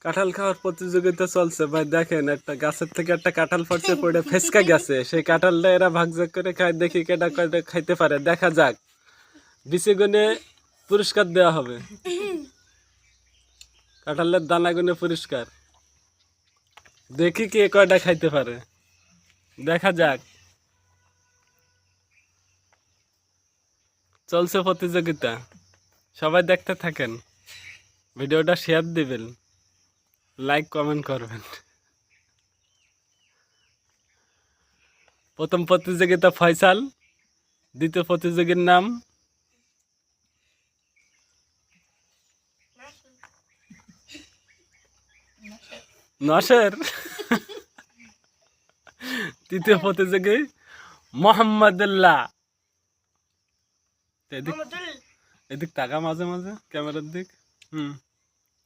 কাঁঠাল খাওয়ার প্রতিযোগিতা চলছে ভাই। দেখেন একটা গাছের থেকে একটা কাঁঠাল পড়ছে, পড়ে ফেসকা গেছে। সেই কাঁঠালটা এরা ভাগযোগ করে খায়, দেখি কেটা কয়টা খাইতে পারে। দেখা যাক, বিচি গুনে পুরস্কার দেওয়া হবে। কাঁঠালের দানা গুনে পুরস্কার, দেখি কে কয়টা খাইতে পারে। দেখা যাক, চলছে প্রতিযোগিতা। সবাই দেখতে থাকেন, ভিডিওটা শেয়ার দিবেন, লাইক কমেন্ট করবেন। প্রথম প্রতিযোগিতা ফয়সাল, দ্বিতীয় প্রতিযোগীর নাম নসের, তৃতীয় প্রতিযোগী মোহাম্মদুল্লাহ। এদিক এদিক তাকা মাঝে মাঝে ক্যামেরার দিক।